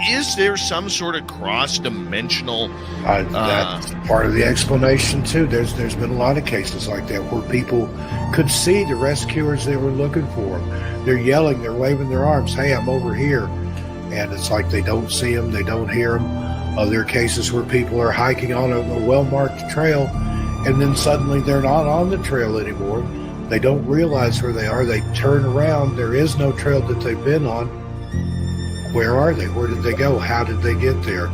is there some sort of cross-dimensional? That's part of the explanation too. There's been a lot of cases like that where people could see the rescuers. They were looking for them. They're yelling, they're waving their arms, "Hey, I'm over here," and it's like they don't see them, they don't hear them. There are cases where people are hiking on a well-marked trail, and then suddenly they're not on the trail anymore. They don't realize where they are. They turn around. There is no trail that they've been on. Where are they? Where did they go? How did they get there?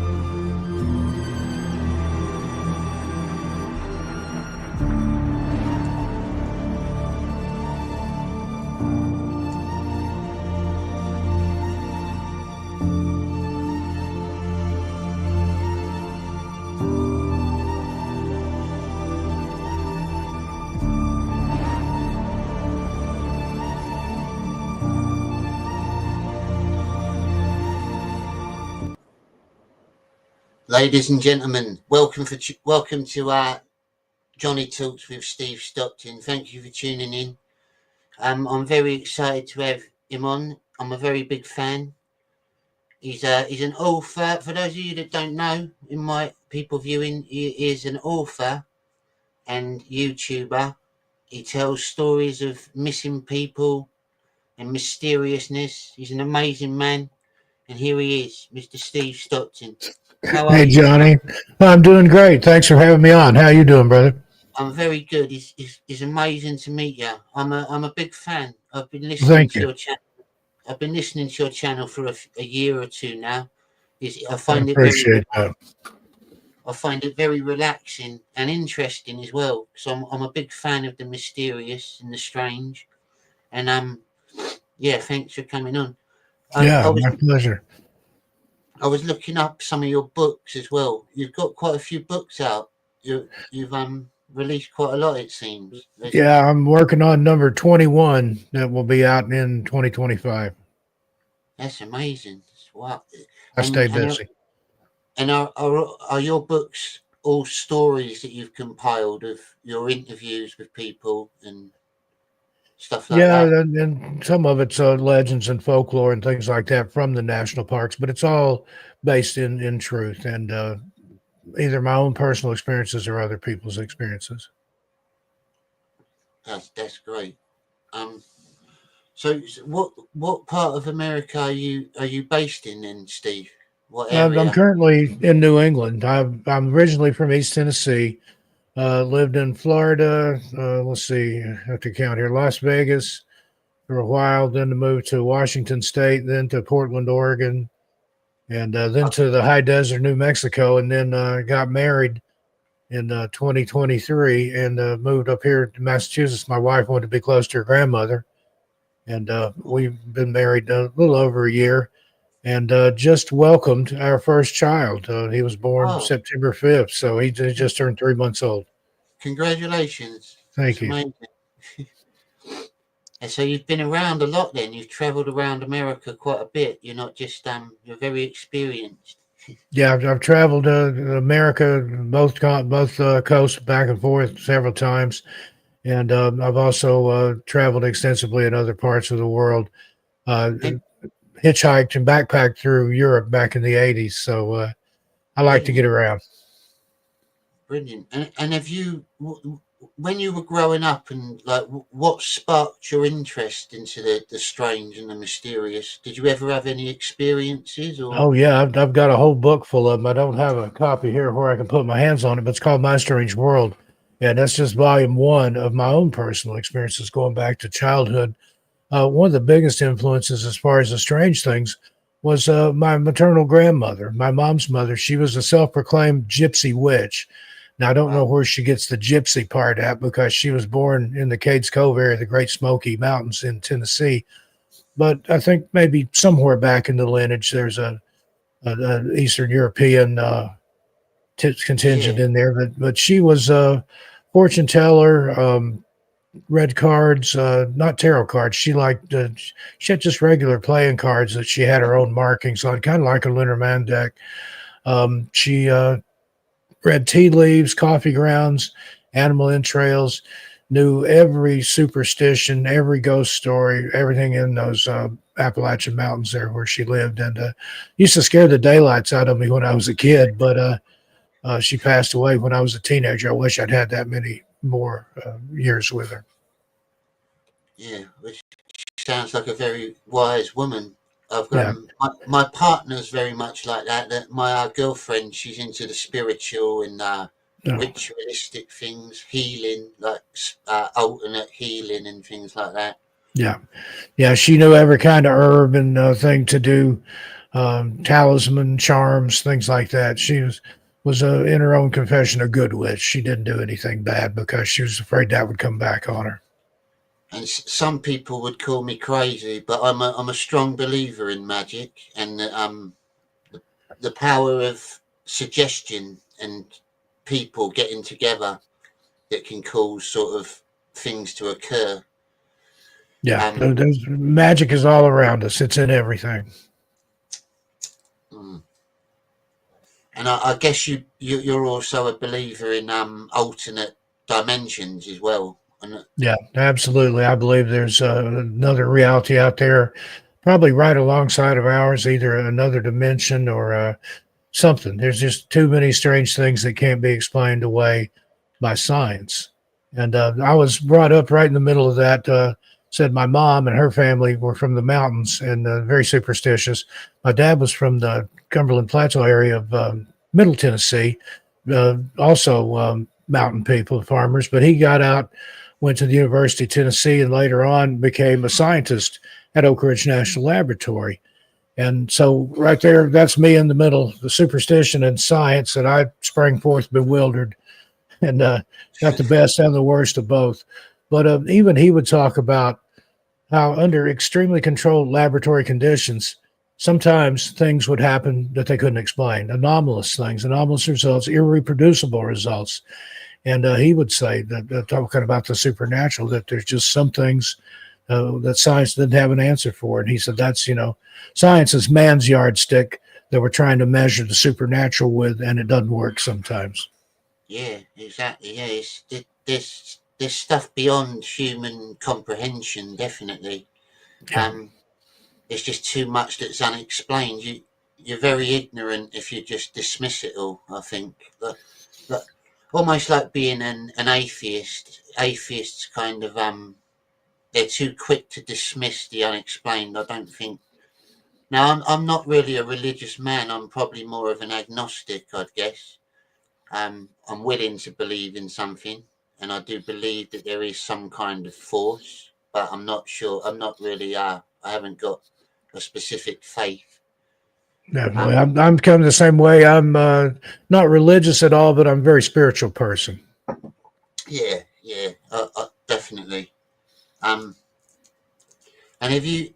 Ladies and gentlemen, welcome to Jonny Talks with Steve Stockton. Thank you for tuning in. I'm very excited to have him on. I'm a very big fan. He's an author. For those of you that don't know, in my people viewing, he is an author and YouTuber. He tells stories of missing people and mysteriousness. He's an amazing man. And here he is, Mr. Steve Stockton. Hey, Johnny. I'm doing great. Thanks for having me on. How you doing, brother? I'm very good. It's amazing to meet you. I'm a big fan. I've been listening to your channel. I've been listening to your channel for a year or two now. I find it very relaxing and interesting as well. So I'm a big fan of the mysterious and the strange. And yeah, thanks for coming on. My pleasure. I was looking up some of your books as well. You've got quite a few books out. You've released quite a lot, it seems. Yeah, I'm working on number 21 that will be out in 2025. That's amazing. Wow. I stay busy. And are your books all stories that you've compiled of your interviews with people and stuff like that? Yeah, and some of it's legends and folklore and things like that from the national parks, but it's all based in truth and either my own personal experiences or other people's experiences. That's great. So what part of America are you based in then, Steve? What area? I'm currently in New England. I'm originally from East Tennessee. Lived in Florida. Let's see, I have to count here. Las Vegas for a while, then to move to Washington State, then to Portland, Oregon, and then to the high desert, New Mexico, and then got married in 2023 and moved up here to Massachusetts. My wife wanted to be close to her grandmother, and we've been married a little over a year. And just welcomed our first child. He was born September 5th, so he just turned 3 months old. Congratulations. Thank you. And so you've been around a lot then. You've traveled around America quite a bit. You're not just, you're very experienced. Yeah, I've traveled America, both coasts, back and forth several times. And I've also traveled extensively in other parts of the world. Hitchhiked and backpacked through Europe back in the 80s. So I like to get around. Brilliant. And have you, when you were growing up, and like what sparked your interest into the strange and the mysterious? Did you ever have any experiences? Or? Oh, yeah. I've got a whole book full of them. I don't have a copy here where I can put my hands on it, but it's called My Strange World. And that's just volume 1 of my own personal experiences going back to childhood. One of the biggest influences as far as the strange things was my maternal grandmother, my mom's mother. She was a self-proclaimed gypsy witch. Now, I don't know where she gets the gypsy part at because she was born in the Cades Cove area, the Great Smoky Mountains in Tennessee. But I think maybe somewhere back in the lineage, there's an Eastern European contingent in there. But she was a fortune teller, read cards, not tarot cards. She she had just regular playing cards that she had her own markings on, kind of like a Lenormand deck. She read tea leaves, coffee grounds, animal entrails, knew every superstition, every ghost story, everything in those Appalachian Mountains there where she lived, and used to scare the daylights out of me when I was a kid. But she passed away when I was a teenager. I wish I'd had that many more years with her. Yeah, which sounds like a very wise woman. I've Yeah. my partner's very much like that. That my girlfriend, she's into the spiritual and No. ritualistic things, healing, like alternate healing and things like that. Yeah. Yeah. She knew every kind of herb and thing to do, talisman, charms, things like that. She was in her own confession a good witch. She didn't do anything bad because she was afraid that would come back on her. And some people would call me crazy, but I'm a strong believer in magic and the power of suggestion and people getting together that can cause sort of things to occur. Yeah, there's magic is all around us. It's in everything. And I guess you're also a believer in alternate dimensions as well. Yeah, absolutely. I believe there's another reality out there, probably right alongside of ours, either another dimension or something. There's just too many strange things that can't be explained away by science. And I was brought up right in the middle of that. Said my mom and her family were from the mountains and very superstitious. My dad was from the Cumberland Plateau area of Middle Tennessee, also mountain people, farmers, but he got out, went to the University of Tennessee, and later on became a scientist at Oak Ridge National Laboratory. And so right there, that's me in the middle, the superstition and science, and I sprang forth bewildered and got the best and the worst of both. But even he would talk about how under extremely controlled laboratory conditions, sometimes things would happen that they couldn't explain, anomalous things, anomalous results, irreproducible results. And he would say that, talking about the supernatural, that there's just some things that science didn't have an answer for. And he said, that's, science is man's yardstick that we're trying to measure the supernatural with, and it doesn't work sometimes. Yeah, exactly. Yeah, it's there's stuff beyond human comprehension, definitely. Yeah. There's just too much that's unexplained. You're very ignorant if you just dismiss it all, I think. But almost like being an atheist. Atheists kind of they're too quick to dismiss the unexplained, I don't think. Now I'm not really a religious man, I'm probably more of an agnostic, I'd guess. I'm willing to believe in something, and I do believe that there is some kind of force, but I'm not sure. I'm not really. I haven't got a specific faith. Definitely. I'm kind of the same way. I'm not religious at all, but I'm a very spiritual person. Yeah, definitely. And have you?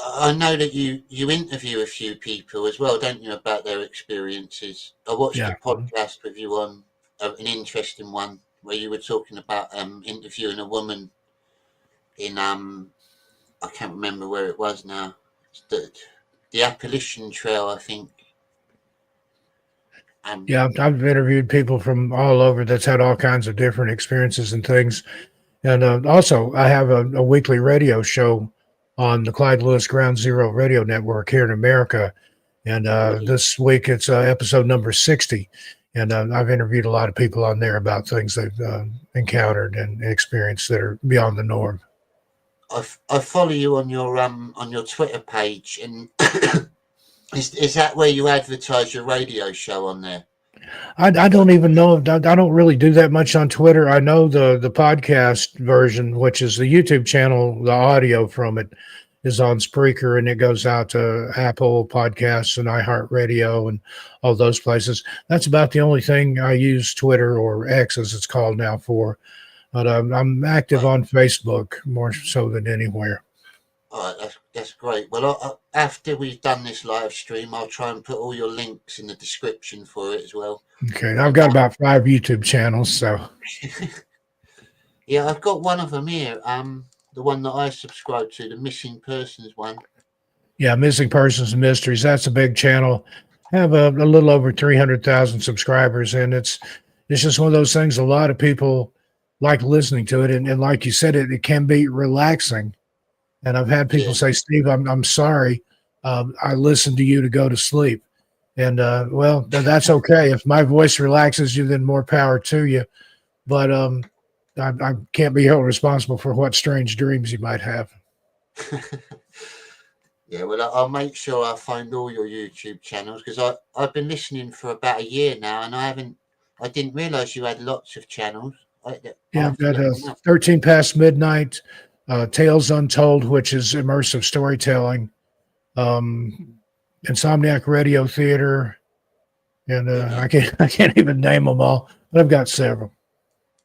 I know that you interview a few people as well, don't you, about their experiences? I watched a podcast with you on an interesting one where you were talking about interviewing a woman in I can't remember where it was now. It's the Appalachian Trail, I think. Yeah, I've interviewed people from all over that's had all kinds of different experiences and things. And also, I have a weekly radio show on the Clyde Lewis Ground Zero radio network here in America. And this week it's episode number 60. And I've interviewed a lot of people on there about things they've encountered and experienced that are beyond the norm. I follow you on your Twitter page, and is that where you advertise your radio show on there? I don't even know. I don't really do that much on Twitter. I know the podcast version, which is the YouTube channel, the audio from it is on Spreaker, and it goes out to Apple Podcasts and iHeartRadio and all those places. That's about the only thing I use Twitter, or X as it's called now, for. But I'm active on Facebook more so than anywhere. All right, that's great. Well, after we've done this live stream, I'll try and put all your links in the description for it as well. Okay, I've got about 5 YouTube channels, so. Yeah, I've got one of them here. The one that I subscribe to, the missing persons one. Yeah, Missing Persons and Mysteries. That's a big channel. I have a little over 300,000 subscribers, and it's just one of those things. A lot of people like listening to it, and like you said, it can be relaxing And I've had people Yeah. say, Steve, I'm sorry. I listened to you to go to sleep. And well, that's okay. If my voice relaxes you, then more power to you. But I can't be held responsible for what strange dreams you might have. Yeah, well, I'll make sure I find all your YouTube channels because I've been listening for about a year now, and I didn't realize you had lots of channels. I'll Yeah, have I've to got look them up. 13 Past Midnight, Tales Untold, which is immersive storytelling, um, Insomniac Radio Theater, and Brilliant. I can't even name them all, but I've got several.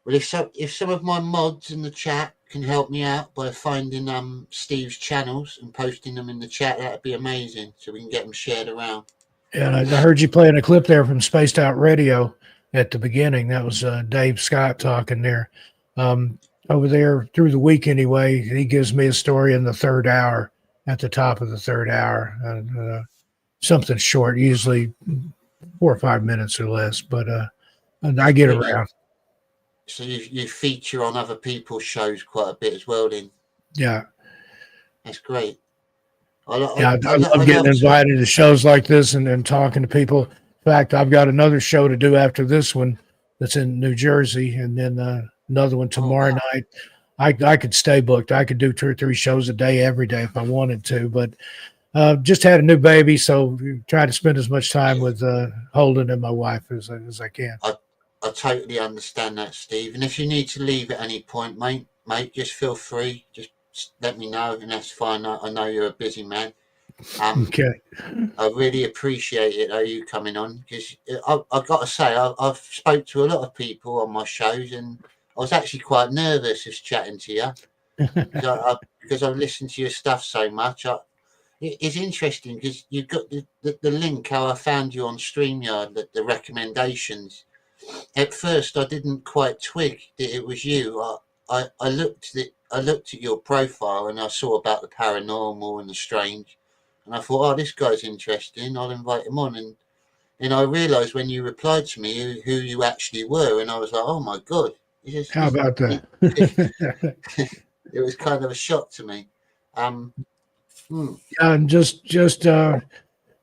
Well, if some of my mods in the chat can help me out by finding Steve's channels and posting them in the chat, that'd be amazing. So we can get them shared around. And I heard you playing a clip there from Spaced Out Radio at the beginning. That was Dave Scott talking there. Over there through the week anyway, he gives me a story in the third hour, at the top of the third hour. Something short, usually 4 or 5 minutes or less, but and I That's get brilliant. around. So you feature on other people's shows quite a bit as well. Then Yeah. that's great. Yeah, I I love getting love to. invited to shows like this and talking to people. In fact, I've got another show to do after this one that's in New Jersey, and then another one Oh tomorrow wow. night. I could stay booked. I could do 2 or 3 shows a day every day if I wanted to, but just had a new baby, so try to spend as much time Yeah. with Holden and my wife as I can. I totally understand that, Steve. And if you need to leave at any point, mate, just feel free. Just let me know, and that's fine. I know you're a busy man. Okay. I really appreciate it, though, you coming on, because I've got to say, I've spoke to a lot of people on my shows, and I was actually quite nervous just chatting to you because I've listened to your stuff so much. It's interesting because you've got the link how I found you on StreamYard, the recommendations. At first, I didn't quite twig that it was you. I looked at your profile and I saw about the paranormal and the strange, and I thought, oh, this guy's interesting. I'll invite him on. And then I realised when you replied to me who you actually were, and I was like, oh my god, How about that? it was kind of a shock to me. Um, hmm, Yeah, and just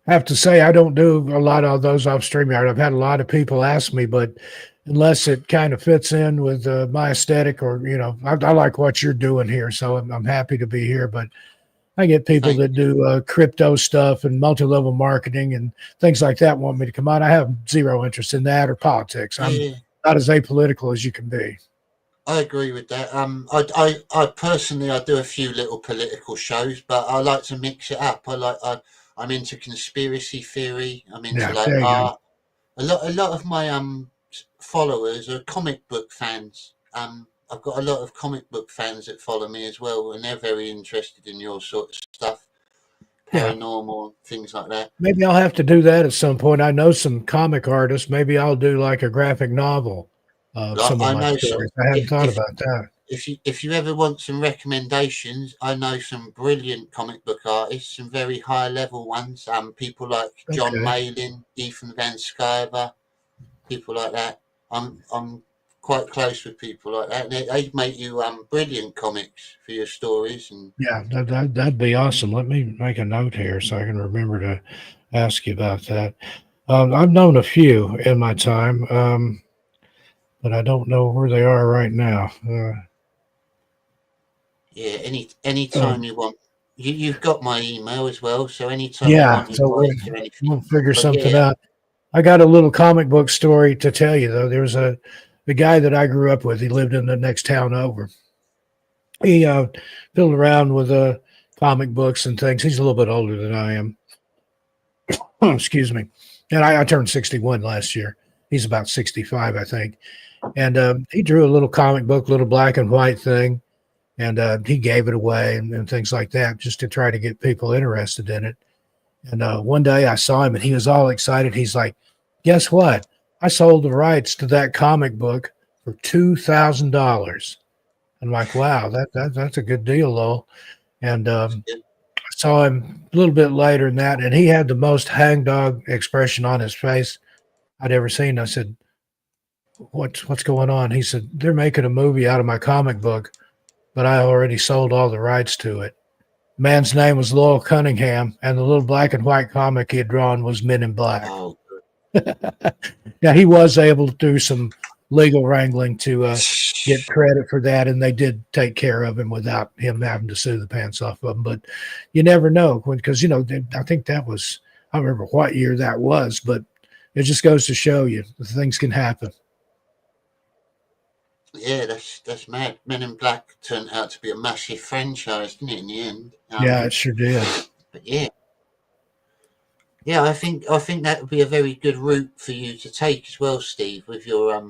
have to say I don't do a lot of those off StreamYard. I've had a lot of people ask me, but unless it kind of fits in with my aesthetic, or I like what you're doing here, so I'm happy to be here. But I get people thank that do crypto stuff and multi-level marketing and things like that want me to come on. I have zero interest in that or politics. I'm yeah. not as apolitical as you can be. I agree with that. I personally I do a few little political shows, but I like to mix it up. I'm into conspiracy theory. I'm into Yeah, like there you go. art. A lot of my followers are comic book fans. I've got a lot of comic book fans that follow me as well, and they're very interested in your sort of stuff, Yeah. paranormal things like that. Maybe I'll have to do that at some point. I know some comic artists. Maybe I'll do like a graphic novel of Like some of I my know some. stories. I hadn't thought about that. If you ever want some recommendations, I know some brilliant comic book artists, some very high level ones. People like John Okay. Malin, Ethan Van Sciver, people like that. I'm quite close with people like that, and they make you brilliant comics for your stories. And Yeah, that'd be awesome. Let me make a note here so I can remember to ask you about that. I've known a few in my time, but I don't know where they are right now. yeah, anytime you want, you've got my email as well. So anytime you Yeah, want so advice or we'll anything, figure but something yeah, out. I got a little comic book story to tell you, though. There was the guy that I grew up with. He lived in the next town over. He fiddled around with comic books and things. He's a little bit older than I am. Excuse me. And I turned 61 last year. He's about 65, I think. And he drew a little comic book, little black and white thing. And he gave it away and things like that just to try to get people interested in it. And one day I saw him and he was all excited. He's like, guess what? I sold the rights to that comic book for $2,000. I'm like, wow, that's a good deal, Lowell. And it- I saw him a little bit later than that, and he had the most hangdog expression on his face I'd ever seen. I said, what's going on? He said, they're making a movie out of my comic book, but I already sold all the rights to it. Man's name was Lowell Cunningham, and the little black and white comic he had drawn was Men in Black. Oh, Now, he was able to do some legal wrangling to get credit for that, and they did take care of him without him having to sue the pants off of him. But you never know, because, I think that was, I don't remember what year that was, but it just goes to show you things can happen. yeah, that's mad. Men in Black turned out to be a massive franchise, didn't it? In the end, Yeah, it sure did. But yeah, I think that would be a very good route for you to take as well, Steve. With your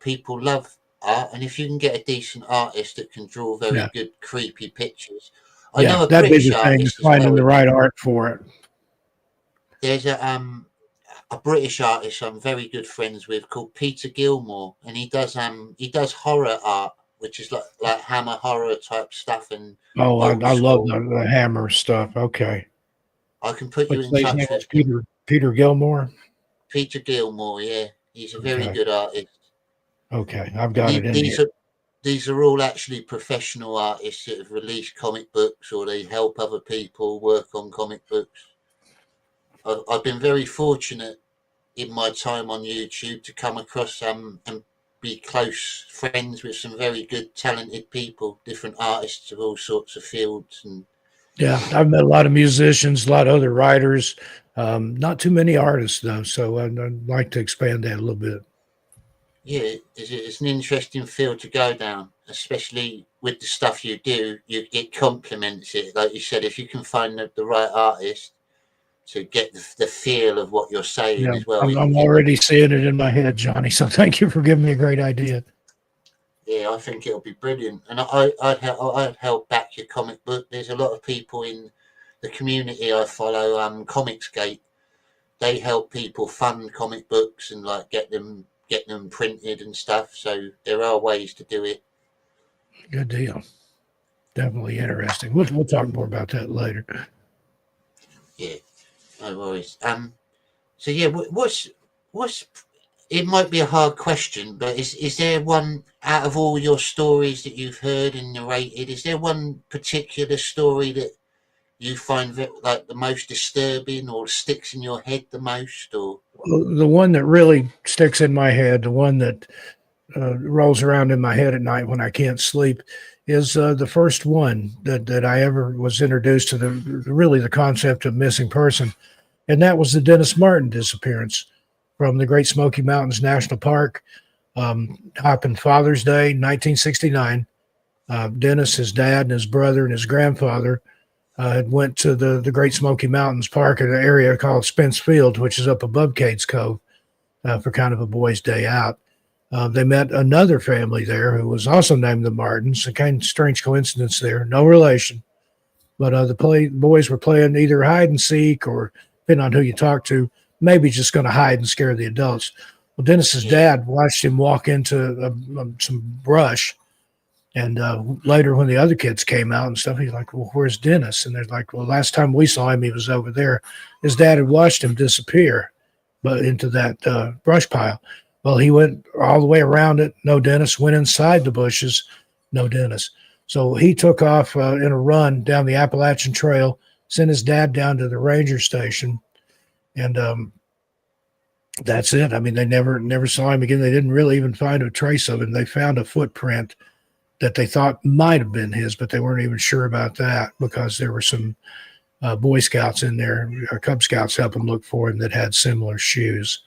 people love art, and if you can get a decent artist that can draw very Yeah. good creepy pictures, I know Yeah, a that'd be British the thing, is artist as finding the well. right art for it. There's a British artist I'm very good friends with called Peter Gilmore, and he does horror art, which is like Hammer horror type stuff and Oh, I old love school. the Hammer stuff. Okay. I can put you What's in his name? touch Was with Peter Gilmore? Peter Gilmore. Yeah, he's a very Okay. good artist. Okay, I've And got it in here. these are all actually professional artists that have released comic books, or they help other people work on comic books. I've been very fortunate in my time on YouTube to come across and be close friends with some very good, talented people, different artists of all sorts of fields. And Yeah, I've met a lot of musicians, a lot of other writers. Not too many artists, though, so I'd like to expand that a little bit. yeah, it's an interesting field to go down, especially with the stuff you do. It complements it, like you said. If you can find the right artist to get the feel of what you're saying Yeah, as well, I'm already seeing it in my head, Johnny. So thank you for giving me a great idea. yeah, I think it'll be brilliant, and I'd help back your comic book. There's a lot of people in the community I follow, Comicsgate. They help people fund comic books and like get them printed and stuff. So there are ways to do it. Good deal. Definitely interesting. We'll talk more about that later. Yeah, no worries. So yeah, what's it might be a hard question, but is there one out of all your stories that you've heard and narrated? Is there one particular story that you find like the most disturbing, or sticks in your head the most, or? The one that really sticks in my head, the one that rolls around in my head at night when I can't sleep, is the first one that I ever was introduced to, the concept of missing person, and that was the Dennis Martin disappearance from the Great Smoky Mountains National Park. Happened Father's Day, 1969. Dennis, his dad, and his brother and his grandfather had went to the Great Smoky Mountains Park in an area called Spence Field, which is up above Cades Cove, for kind of a boys' day out. They met another family there who was also named the Martins. A kind of strange coincidence there, no relation. But the boys were playing either hide and seek, or depending on who you talk to, maybe just going to hide and scare the adults. Well, Dennis's dad watched him walk into some brush. And later, when the other kids came out and stuff, he's like, well, where's Dennis? And they're like, well, last time we saw him, he was over there. His dad had watched him disappear, but into that brush pile. Well, he went all the way around it. No Dennis. Went inside the bushes. No Dennis. So he took off in a run down the Appalachian Trail, sent his dad down to the ranger station. And that's it. I mean, they never saw him again. They didn't really even find a trace of him. They found a footprint that they thought might have been his, but they weren't even sure about that because there were some Boy Scouts in there, Cub Scouts helping look for him that had similar shoes.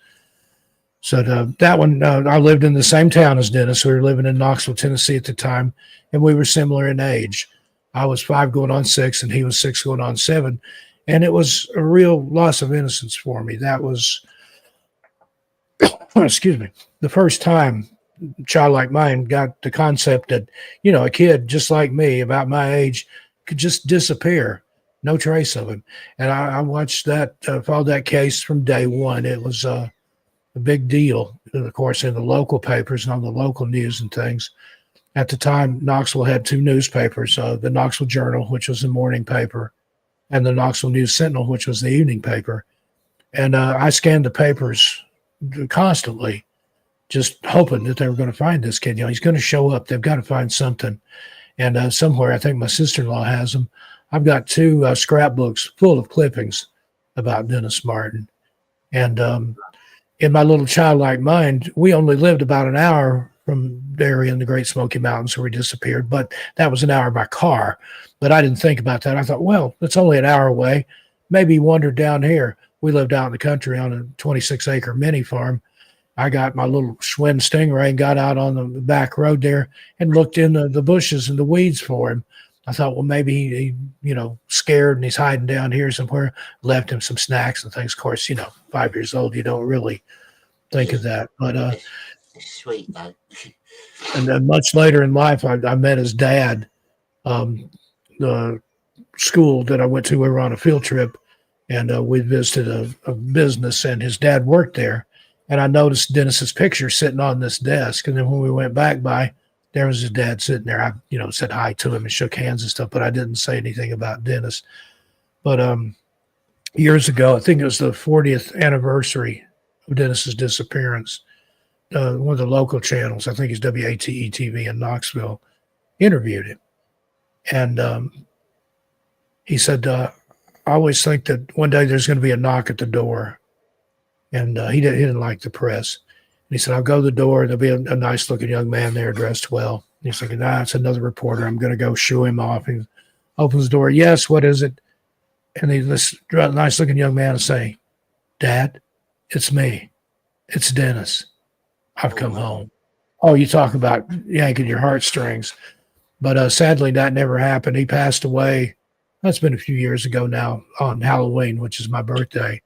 So that one, I lived in the same town as Dennis. We were living in Knoxville, Tennessee at the time, and we were similar in age. I was 5 going on 6, and he was 6 going on 7. And it was a real loss of innocence for me. That was, excuse me, the first time a child like mine got the concept that, a kid just like me, about my age, could just disappear, no trace of him. And I watched that, followed that case from day one. It was a big deal, of course, in the local papers and on the local news and things. At the time, Knoxville had 2 newspapers, the Knoxville Journal, which was the morning paper, and the Knoxville News Sentinel, which was the evening paper. And I scanned the papers constantly, just hoping that they were going to find this kid. He's going to show up. They've got to find something. And somewhere, I think my sister-in-law has him. I've got two scrapbooks full of clippings about Dennis Martin. And in my little childlike mind, we only lived about an hour from there in the Great Smoky Mountains where he disappeared, but that was an hour by car. But I didn't think about that. I thought, well, it's only an hour away. Maybe he wandered down here. We lived out in the country on a 26-acre mini farm. I got my little Schwinn Stingray and got out on the back road there and looked in the bushes and the weeds for him. I thought, well, maybe he scared and he's hiding down here somewhere. Left him some snacks and things. Of course, 5 years old, you don't really think of that. But it's sweet though. And then much later in life, I met his dad. The school that I went to, we were on a field trip, and we visited a business, and his dad worked there. And I noticed Dennis's picture sitting on this desk. And then when we went back by, there was his dad sitting there. I, said hi to him and shook hands and stuff, but I didn't say anything about Dennis. But years ago, I think it was the 40th anniversary of Dennis's disappearance. One of the local channels, I think it's WATE TV in Knoxville, interviewed him. And he said, I always think that one day there's going to be a knock at the door. And he didn't like the press. And he said, I'll go to the door. There'll be a nice-looking young man there dressed well. And he's thinking, it's another reporter. I'm going to go shoo him off. He opens the door. Yes, what is it? And this nice-looking young man will say, Dad, it's me. It's Dennis. I've come home. Oh, you talk about yanking your heartstrings. But sadly, that never happened. He passed away. That's been a few years ago now on Halloween, which is my birthday.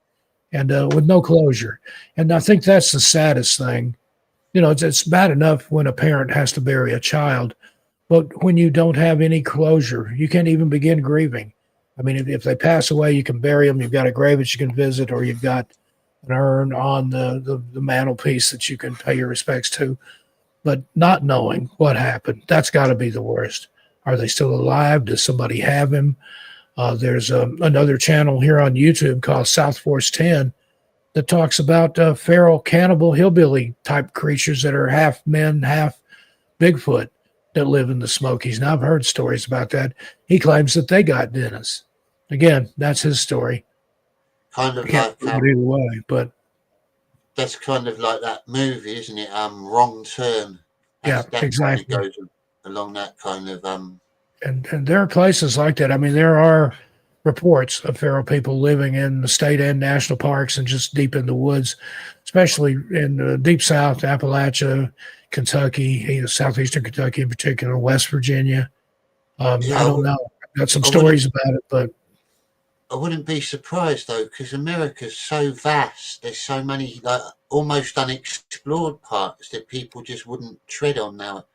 And with no closure. And I think that's the saddest thing. It's bad enough when a parent has to bury a child, but when you don't have any closure, you can't even begin grieving. I mean, if they pass away, you can bury them. You've got a grave that you can visit, or you've got an urn on the mantelpiece that you can pay your respects to. But not knowing what happened, that's got to be the worst. Are they still alive? Does somebody have him? There's another channel here on YouTube called South Force 10 that talks about feral cannibal hillbilly type creatures that are half men, half Bigfoot that live in the Smokies. Now, I've heard stories about that. He claims that they got Dennis. Again, that's his story. Kind of like either way, but that's kind of like that movie, isn't it? Wrong Turn. That exactly kind of goes along that kind of And there are places like that. I mean, there are reports of feral people living in the state and national parks and just deep in the woods, especially in the deep south, Appalachia, Kentucky, southeastern Kentucky in particular, West Virginia. I don't know. I've got some stories about it, but I wouldn't be surprised though, because America's so vast. There's so many almost unexplored parts that people just wouldn't tread on now.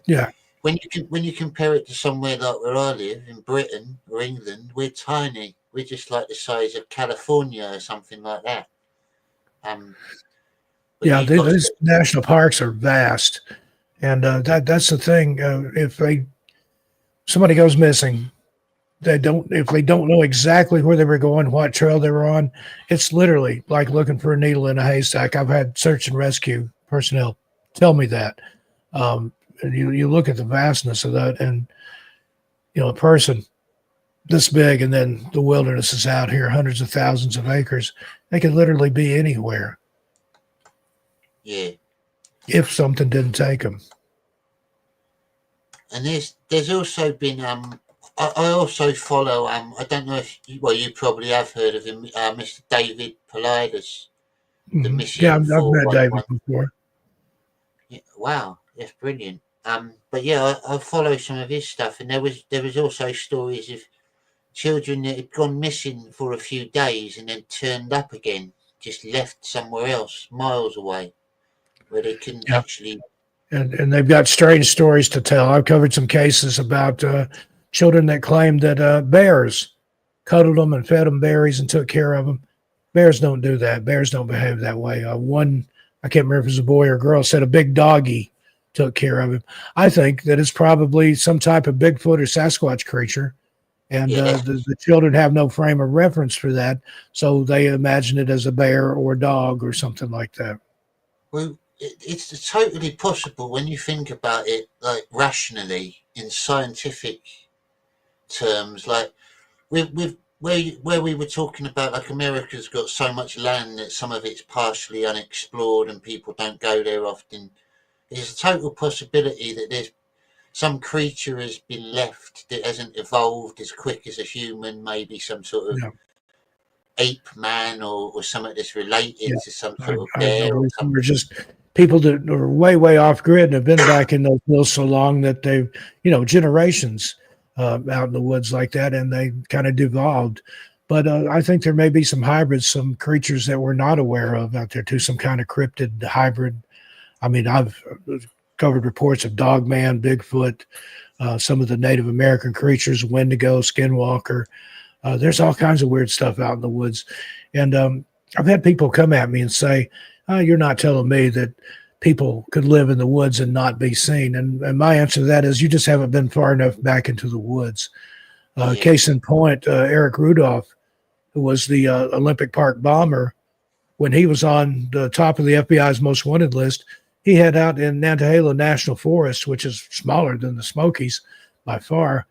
Yeah. When you compare it to somewhere like where I live in Britain or England, we're tiny. We're just like the size of California or something like that. These national parks are vast, and that's the thing. If somebody goes missing, if they don't know exactly where they were going, what trail they were on, it's literally like looking for a needle in a haystack. I've had search and rescue personnel tell me that. You look at the vastness of that, and a person this big, and then the wilderness is out here, hundreds of thousands of acres. They could literally be anywhere. Yeah. If something didn't take them. And there's also been I also follow I don't know if you probably have heard of him, Mr. David Politis, the missing. Yeah, I've met David before. Yeah, wow, that's brilliant. But yeah, I follow some of his stuff, and there was also stories of children that had gone missing for a few days and then turned up again, just left somewhere else, miles away, where they couldn't actually. And they've got strange stories to tell. I've covered some cases about children that claimed that bears cuddled them and fed them berries and took care of them. Bears don't do that. Bears don't behave that way. One, I can't remember if it was a boy or a girl, said a big doggy took care of him. I think that it's probably some type of Bigfoot or Sasquatch creature, and the children have no frame of reference for that, so they imagine it as a bear or a dog or something like that. Well, it's totally possible when you think about it, like rationally in scientific terms, like with where we were talking about, like America's got so much land that some of it's partially unexplored and people don't go there often. There's a total possibility that there's some creature has been left that hasn't evolved as quick as a human, maybe some sort of Yeah. ape man or something that's related Yeah. to some I, sort of I bear or believe something. we're just people that are way off grid and have been back in those hills so long that they've, generations out in the woods like that, and they kind of devolved. But I think there may be some hybrids, some creatures that we're not aware of out there too, some kind of cryptid hybrid. I mean, I've covered reports of Dogman, Bigfoot, some of the Native American creatures, Wendigo, Skinwalker. There's all kinds of weird stuff out in the woods. And I've had people come at me and say, you're not telling me that people could live in the woods and not be seen. And my answer to that is you just haven't been far enough back into the woods. Yeah. Case in point, Eric Rudolph, who was the Olympic Park bomber, when he was on the top of the FBI's most wanted list, he had out in Nantahala National Forest, which is smaller than the Smokies by far,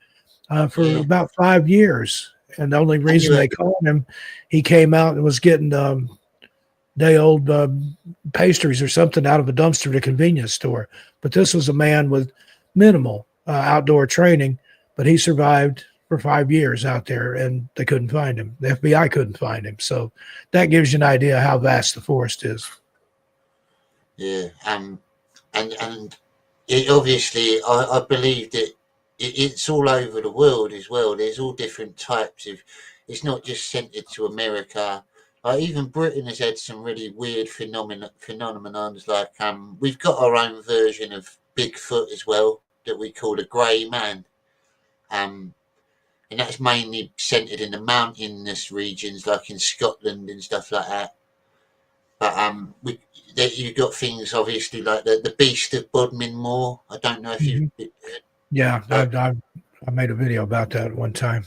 for about 5 years. And the only reason they called him, he came out and was getting day old pastries or something out of a dumpster at a convenience store. But this was a man with minimal outdoor training, but he survived for 5 years out there and they couldn't find him. The FBI couldn't find him. So that gives you an idea how vast the forest is. Yeah. And it obviously, I believe that it's all over the world as well. There's all different types of. It's not just centered to America. Even Britain has had some really weird phenomenons. Like we've got our own version of Bigfoot as well that we call the Grey Man, and that's mainly centered in the mountainous regions, like in Scotland and stuff like that. But you've got things obviously like the Beast of Bodmin Moor. I don't know if you've. Yeah, I made a video about that one time.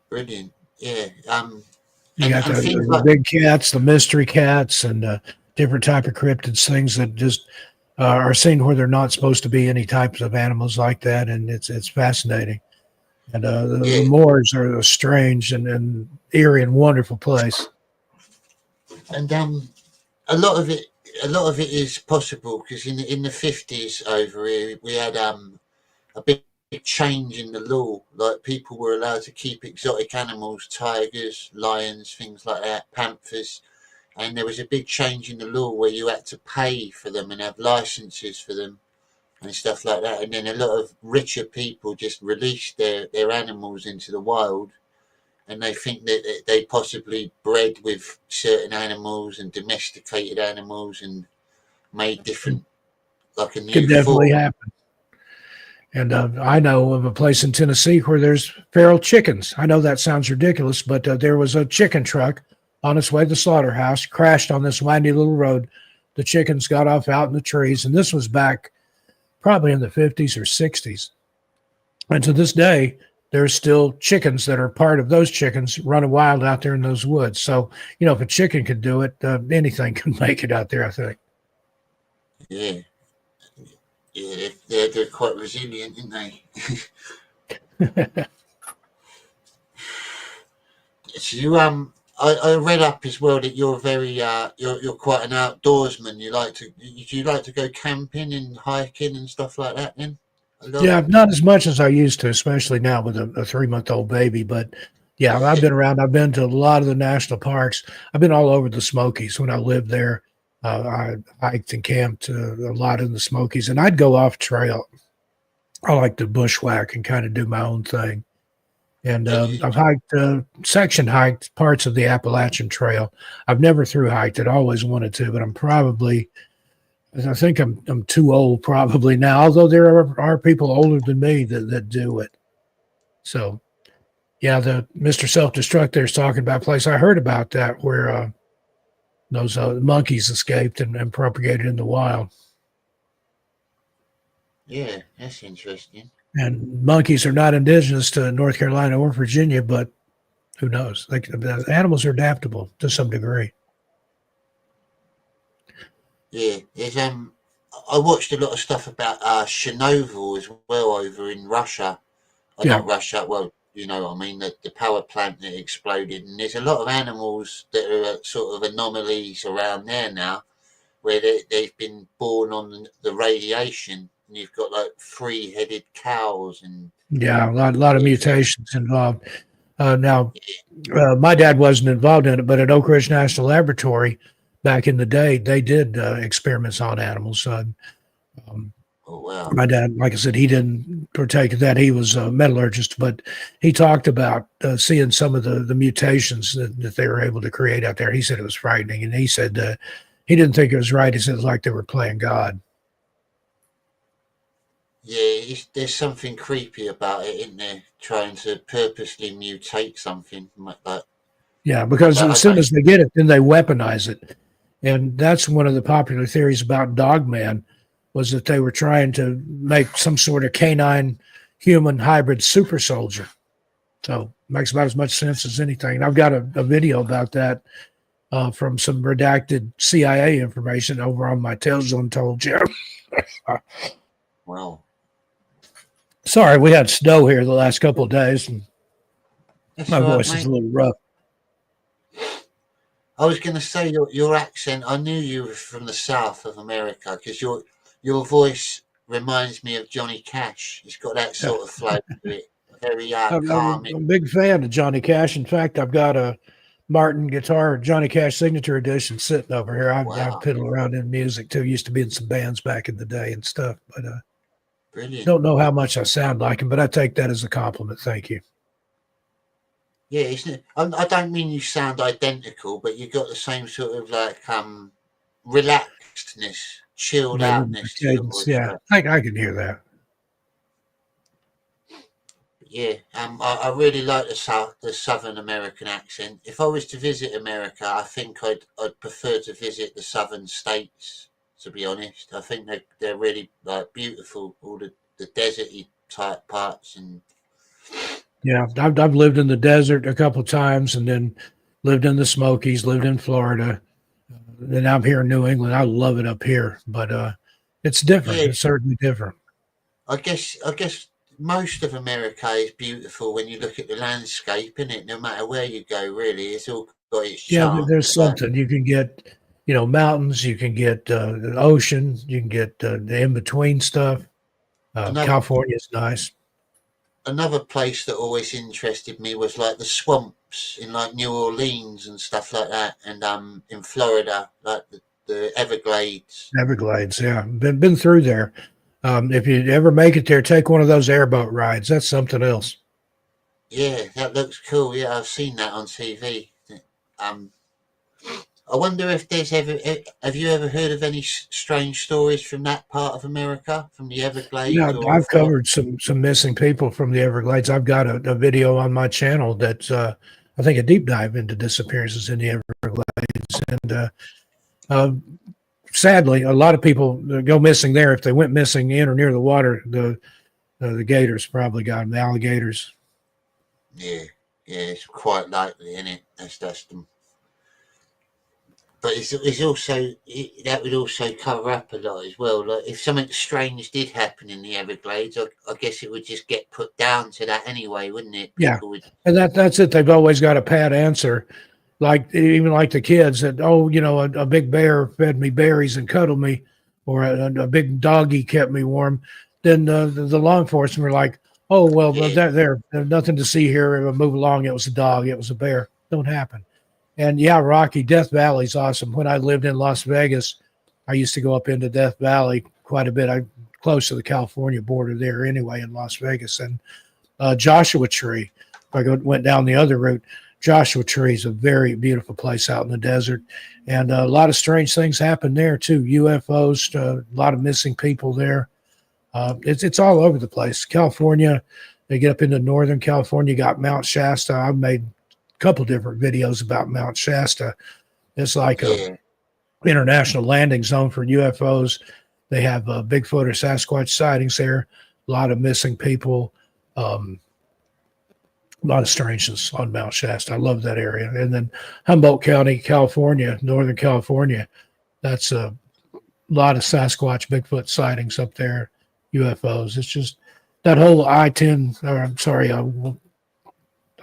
Brilliant. Yeah. You got and things the like big cats, the mystery cats, and different type of cryptids, things that just are seen where they're not supposed to be any types of animals like that, and it's fascinating. And the moors are a strange and eerie and wonderful place. And a lot of it is possible because in the 50s over here we had a big change in the law. Like people were allowed to keep exotic animals, tigers, lions, things like that, panthers, and there was a big change in the law where you had to pay for them and have licenses for them and stuff like that. And then a lot of richer people just released their animals into the wild, and they think that they possibly bred with certain animals and domesticated animals and made different, like a new Could definitely form. happen. And I know of a place in Tennessee where there's feral chickens. I know that sounds ridiculous, but there was a chicken truck on its way to the slaughterhouse, crashed on this windy little road. The chickens got off out in the trees, and this was back probably in the 50s or 60s. And to this day, there's still chickens that are part of those chickens running wild out there in those woods. So, if a chicken could do it, anything can make it out there, I think. Yeah. Yeah, they're quite resilient, aren't they? So you I read up as well that you're very you're quite an outdoorsman. You like to go camping and hiking and stuff like that then? Yeah, not as much as I used to, especially now with a 3-month-old baby. But yeah, I've been around. I've been to a lot of the national parks. I've been all over the Smokies when I lived there. I hiked and camped a lot in the Smokies, and I'd go off trail. I like to bushwhack and kind of do my own thing. And I've section hiked parts of the Appalachian Trail. I've never through hiked it. I always wanted to, but I think I'm too old probably now, although there are people older than me that do it. So, yeah, the Mr. Self-Destruct there's talking about a place. I heard about that where those monkeys escaped and propagated in the wild. Yeah, that's interesting. And monkeys are not indigenous to North Carolina or Virginia, but who knows? The animals are adaptable to some degree. Yeah, there's I watched a lot of stuff about Chernobyl as well over in Russia. Not Russia, well, you know what I mean, the power plant that exploded. And there's a lot of animals that are sort of anomalies around there now, where they've been born on the radiation. And you've got like 3-headed cows and Yeah, a lot of mutations involved. Now, my dad wasn't involved in it, but at Oak Ridge National Laboratory back in the day, they did experiments on animals. oh wow, My dad, like I said, he didn't partake of that. He was a metallurgist, but he talked about seeing some of the mutations that they were able to create out there. He said it was frightening, and he said he didn't think it was right. He said it was like they were playing God. yeah, there's something creepy about it, isn't there? Trying to purposely mutate something like that. Yeah, because But as soon as they get it, then they weaponize it. And that's one of the popular theories about Dogman was that they were trying to make some sort of canine human hybrid super soldier. So it makes about as much sense as anything. And I've got a video about that from some redacted CIA information over on my Tales Untold channel. wow, Sorry, we had snow here the last couple of days, and that's my all right, voice is mate. a little rough. I was going to say your accent. I knew you were from the south of America because your voice reminds me of Johnny Cash. It's got that sort of flow to it. Very I'm calming. a big fan of Johnny Cash. In fact, I've got a Martin guitar, Johnny Cash signature edition sitting over here. I Wow, fiddle around in music too. Used to be in some bands back in the day and stuff, but brilliant. don't know how much I sound like him, but I take that as a compliment. Thank you. Yeah, isn't it? I don't mean you sound identical, but you got the same sort of like relaxedness, chilled The outness to your cadence, voice. yeah, Right? I can hear that. Yeah, I really like the Southern American accent. If I was to visit America, I think I'd prefer to visit the Southern states. To be honest, I think they're really like beautiful. All the deserty type parts and Yeah, I've lived in the desert a couple of times, and then lived in the Smokies, lived in Florida. Then I'm here in New England. I love it up here, but it's different. yeah, It's certainly different. I guess most of America is beautiful when you look at the landscape, isn't it? No matter where you go, really, it's all got its Yeah, charm. there's something you can get. Mountains. You can get the ocean. You can get the in between stuff. Another California is nice. another place that always interested me was like the swamps in like New Orleans and stuff like that, and in Florida, like the Everglades. Everglades. Yeah, been through there. If you ever make it there, take one of those airboat rides. That's something else. Yeah, that looks cool. Yeah, I've seen that on TV. Um, I wonder if there's ever. Have you ever heard of any strange stories from that part of America, from the Yeah, Everglades or I've Florida? covered some missing people from the Everglades. I've got a video on my channel that's I think a deep dive into disappearances in the Everglades, and uh, sadly, a lot of people go missing there. If they went missing in or near the water, the gators probably got them. The alligators. Yeah, yeah, it's quite likely, isn't it? That's them. But it's also that would also cover up a lot as well. Like if something strange did happen in the Everglades, I guess it would just get put down to that anyway, wouldn't it? Yeah, People would. and that's it. They've always got a pat answer, like even like the kids that a big bear fed me berries and cuddled me, or a big doggy kept me warm. Then the law enforcement were like, oh well, Yeah, there's nothing to see here. It'll move along. It was a dog. It was a bear. Don't happen. And yeah, Rocky, Death Valley's awesome. When I lived in Las Vegas, I used to go up into Death Valley quite a bit. I close to the California border there anyway in Las Vegas. And Joshua Tree, if I went down the other route, Joshua Tree is a very beautiful place out in the desert. And a lot of strange things happen there too. UFOs, a lot of missing people there. It's all over the place. California, they get up into Northern California, got Mount Shasta. I've made couple different videos about Mount Shasta. It's like a yeah, international landing zone for UFOs. They have Bigfoot or Sasquatch sightings there. A lot of missing people. A lot of strangeness on Mount Shasta. I love that area. And then Humboldt County, California, Northern California. That's a lot of Sasquatch, Bigfoot sightings up there. UFOs. It's just that whole I-10, or I'm sorry,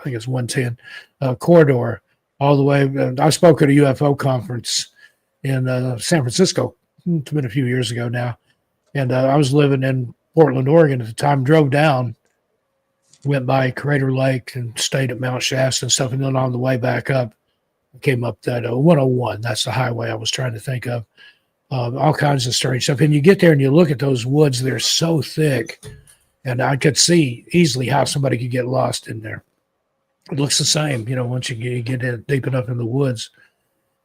I think it's 110 corridor all the way. I spoke at a UFO conference in San Francisco. It's been a few years ago now. And I was living in Portland, Oregon at the time, drove down, went by Crater Lake and stayed at Mount Shasta and stuff. And then on the way back up, I came up that 101. That's the highway I was trying to think of. All kinds of strange stuff. And you get there and you look at those woods, they're so thick. And I could see easily how somebody could get lost in there. It looks the same, once you get in deep enough in the woods.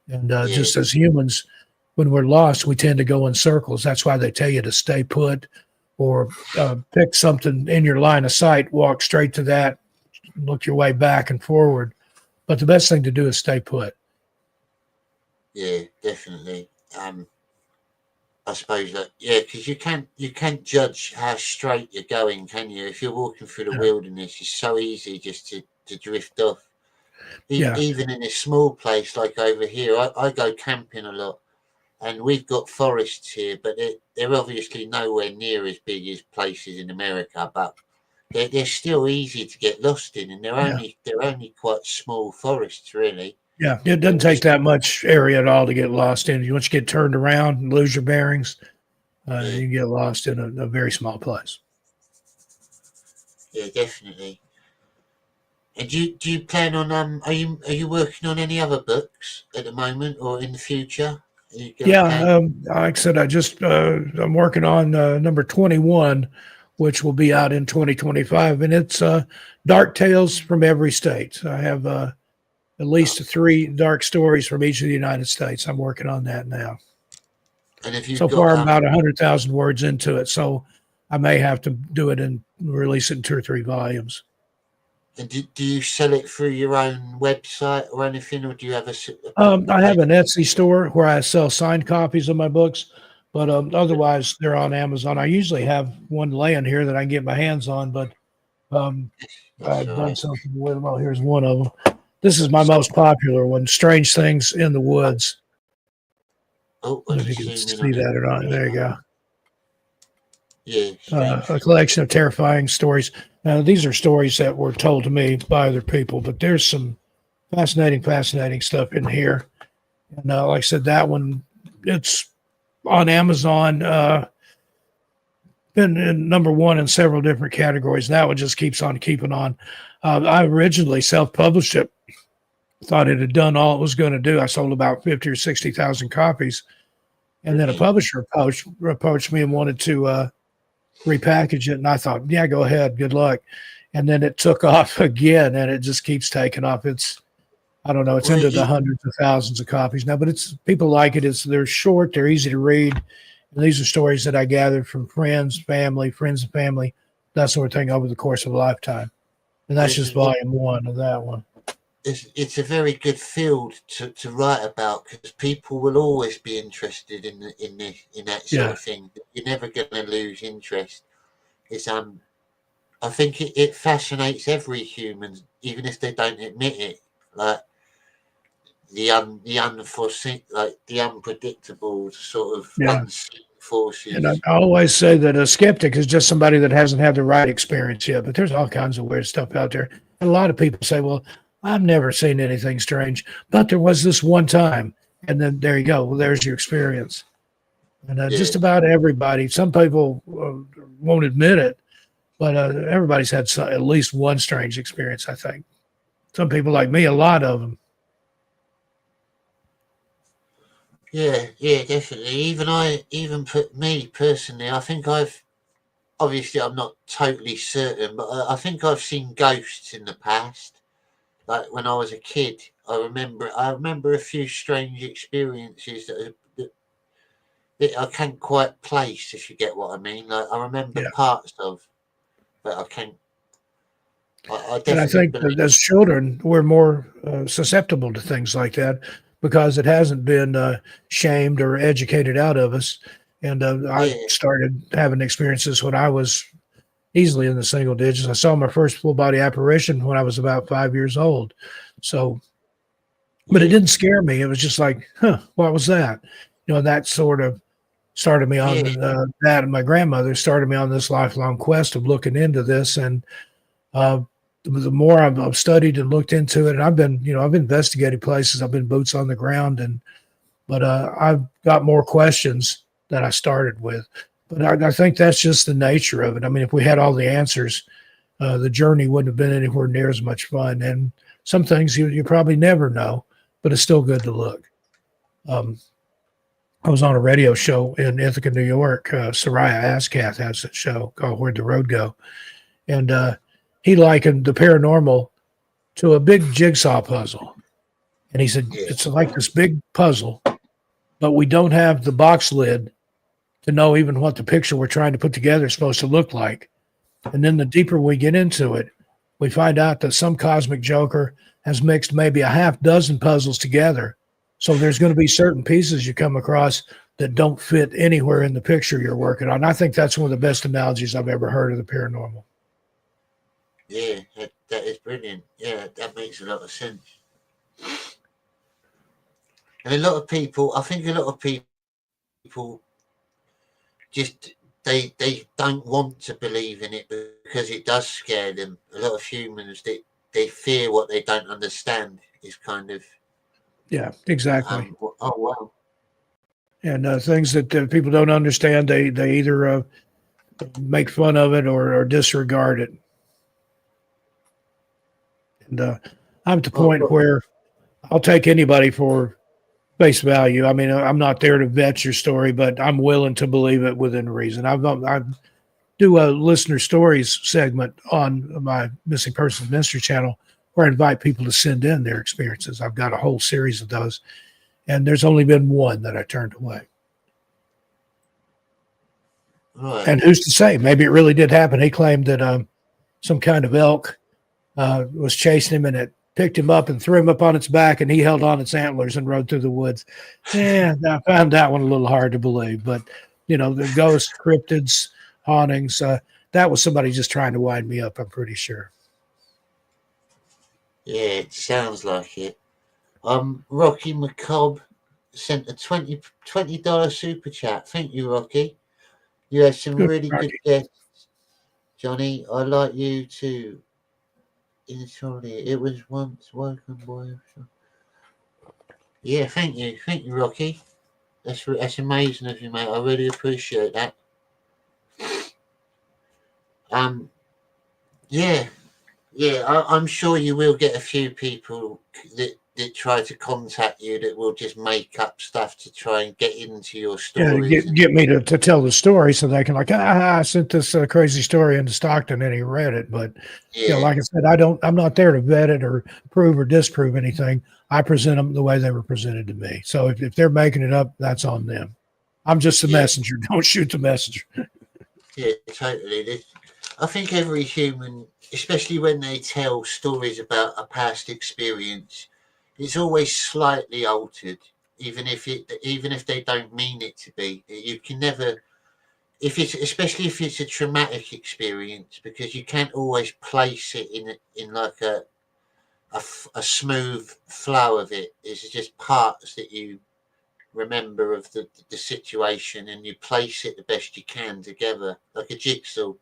And just as humans, when we're lost, we tend to go in circles. That's why they tell you to stay put or pick something in your line of sight, walk straight to that, look your way back and forward. But the best thing to do is stay put. Yeah, definitely. I suppose that, because you can't judge how straight you're going, can you? If you're walking through the wilderness, it's so easy just to drift off. Even in a small place like over here, I go camping a lot, and we've got forests here, but they're obviously nowhere near as big as places in America, but they're still easy to get lost in, and they're only quite small forests, really. Yeah, it doesn't take that much area at all to get lost in. Once you get turned around and lose your bearings, you get lost in a very small place. Yeah, definitely. And do you plan on are you working on any other books at the moment or in the future? Like I said, I'm working on number 21, which will be out in 2025, and it's Dark Tales from every state. I have at least 3 dark stories from each of the United States. I'm working on that now. And if you so far, I'm about 100,000 words into it, so I may have to do it and release it in 2 or 3 volumes. And do you sell it through your own website or anything, or do you have a I have an Etsy store where I sell signed copies of my books, but otherwise they're on Amazon. I usually have one laying here that I can get my hands on, but I've done something with them. Oh, here's one of them. This is my most popular one, Strange Things in the Woods. Oh, I don't know if you can see that or not. There you go. Yeah. A collection of terrifying stories. Now, these are stories that were told to me by other people, but there's some fascinating stuff in here. And like I said, that one, it's on Amazon. Been in number 1 in several different categories. That one just keeps on keeping on. I originally self-published it. Thought it had done all it was going to do. I sold about 50 or 60,000 copies. And then a publisher approached me and wanted to repackage it. And I thought, yeah, go ahead. Good luck. And then it took off again, and it just keeps taking off. It's into the hundreds of thousands of copies now, but people like it. They're short, they're easy to read. And these are stories that I gathered from friends and family, that sort of thing over the course of a lifetime. And that's just volume 1 of that one. It's a very good field to write about, because people will always be interested in that sort of thing. You're never going to lose interest. It's I think it fascinates every human, even if they don't admit it. Like the unforeseen, like the unpredictable sort of unseen forces. And I always say that a skeptic is just somebody that hasn't had the right experience yet. But there's all kinds of weird stuff out there. And a lot of people say, well, I've never seen anything strange, but there was this one time. And then there you go. Well, there's your experience. And just about everybody, some people won't admit it, but everybody's had at least one strange experience, I think. Some people like me, a lot of them. Yeah, definitely. Even put me personally, I think I'm not totally certain, but I think I've seen ghosts in the past. Like when I was a kid, I remember a few strange experiences that I can't quite place, if you get what I mean. Like I remember parts of, but I can't. And I think that as children, we're more susceptible to things like that because it hasn't been shamed or educated out of us. And I started having experiences when I was easily in the single digits. I saw my first full body apparition when I was about 5 years old. So, but it didn't scare me. It was just like, what was that? That sort of started me on that. And my grandmother started me on this lifelong quest of looking into this. And the more I've studied and looked into it, and I've investigated places, I've been boots on the ground, but I've got more questions than I started with. But I think that's just the nature of it. I mean, if we had all the answers, the journey wouldn't have been anywhere near as much fun. And some things you probably never know, but it's still good to look. I was on a radio show in Ithaca, New York. Soraya Ascath has a show called Where'd the Road Go? And he likened the paranormal to a big jigsaw puzzle. And he said, it's like this big puzzle, but we don't have the box lid to know even what the picture we're trying to put together is supposed to look like. And then the deeper we get into it, we find out that some cosmic joker has mixed maybe a half dozen puzzles together. So there's going to be certain pieces you come across that don't fit anywhere in the picture you're working on. I think that's one of the best analogies I've ever heard of the paranormal. Yeah, that is brilliant. Yeah, that makes a lot of sense. And a lot of people, I think a lot of people just, they don't want to believe in it because it does scare them. A lot of humans, they fear what they don't understand is kind of. Yeah, exactly. Oh, wow. And things that people don't understand, they either make fun of it or disregard it. And I'm at the point where I'll take anybody for face value. I mean, I'm not there to vet your story, but I'm willing to believe it within reason. I do a listener stories segment on my Missing Persons Mystery channel where I invite people to send in their experiences. I've got a whole series of those, and there's only been one that I turned away. Right. And who's to say? Maybe it really did happen. He claimed that some kind of elk was chasing him, and it picked him up and threw him up on its back, and he held on its antlers and rode through the woods. Yeah, I found that one a little hard to believe. But, the ghosts, cryptids, hauntings, that was somebody just trying to wind me up, I'm pretty sure. Yeah, it sounds like it. Rocky McCobb sent a $20 super chat. Thank you, Rocky. You had some really good guests, Johnny. I'd like you to. It was once welcome boy. Yeah, thank you, Rocky. That's amazing of you, mate. I really appreciate that. I'm sure you will get a few people that try to contact you that will just make up stuff to try and get into your stories. Yeah, get me to tell the story so they can I sent this crazy story into Stockton and he read it. But like I said, I'm not there to vet it or prove or disprove anything. I present them the way they were presented to me. So if they're making it up, that's on them. I'm just the messenger. Don't shoot the messenger. Yeah, totally. I think every human, especially when they tell stories about a past experience, it's always slightly altered, even if they don't mean it to be. You can never, especially if it's a traumatic experience, because you can't always place it in like a smooth flow of it. It's just parts that you remember of the situation, and you place it the best you can together, like a jigsaw.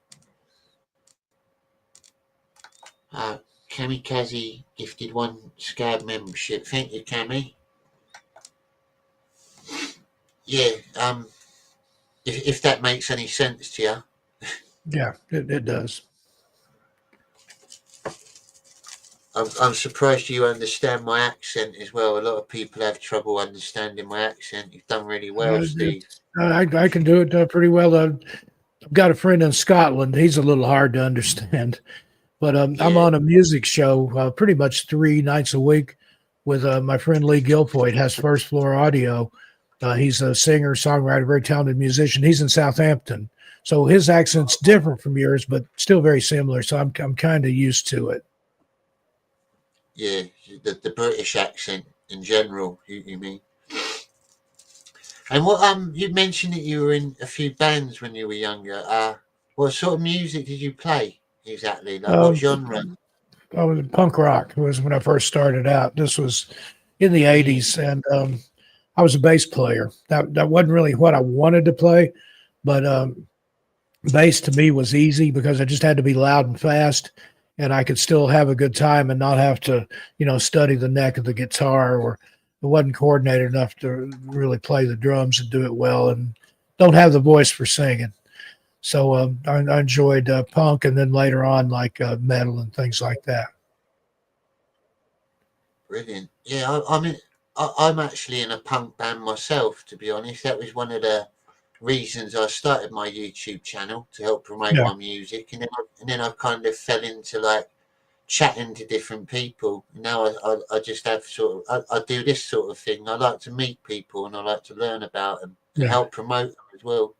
Kamikaze gifted 1 Scab membership. Thank you, Cami. Yeah, if that makes any sense to you. Yeah, it does. I'm surprised you understand my accent as well. A lot of people have trouble understanding my accent. You've done really well, Steve. I can do it pretty well. I've got a friend in Scotland. He's a little hard to understand. But I'm on a music show pretty much 3 nights a week with my friend Lee Guilfoyle. Has First Floor Audio. He's a singer, songwriter, very talented musician. He's in Southampton. So his accent's different from yours, but still very similar. So I'm kind of used to it. Yeah, the British accent in general, you mean. And what you mentioned that you were in a few bands when you were younger. What sort of music did you play? Exactly, like what genre? Punk rock was when I first started out. This was in the 80s, and I was a bass player. That wasn't really what I wanted to play, but bass to me was easy because I just had to be loud and fast, and I could still have a good time and not have to, study the neck of the guitar, or it wasn't coordinated enough to really play the drums and do it well, and don't have the voice for singing. So I enjoyed punk, and then later on like metal and things like that. Brilliant. Yeah, I'm actually in a punk band myself, to be honest. That was one of the reasons I started my YouTube channel, to help promote Yeah. my music, and then I kind of fell into like chatting to different people. Now I just have I do this sort of thing. I like to meet people, and I like to learn about them and Yeah. help promote them as well.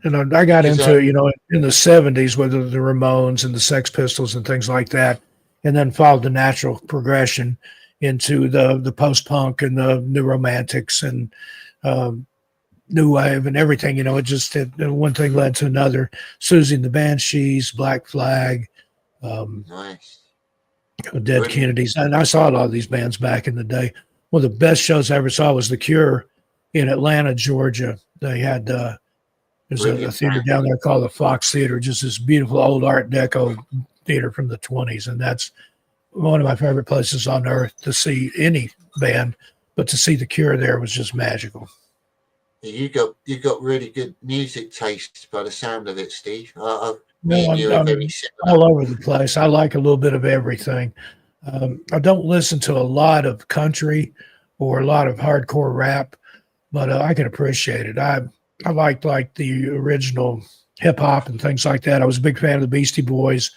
And I got Because into it, in the 70s with the Ramones and the Sex Pistols and things like that, and then followed the natural progression into the post-punk and the new romantics and new wave and everything. It just one thing led to another. Susie and the Banshees, Black Flag, nice. Dead Brilliant. Kennedys. And I saw a lot of these bands back in the day. One of the best shows I ever saw was The Cure in Atlanta, Georgia. They had there's a theater down there called the Fox Theater, just this beautiful old Art Deco theater from the 20s. And that's one of my favorite places on earth to see any band, but to see The Cure there was just magical. You got really good music taste by the sound of it, Steve. Me and you are very similar. All over the place. I like a little bit of everything. I don't listen to a lot of country or a lot of hardcore rap, but I can appreciate it. I liked like the original hip hop and things like that. I was a big fan of the Beastie Boys,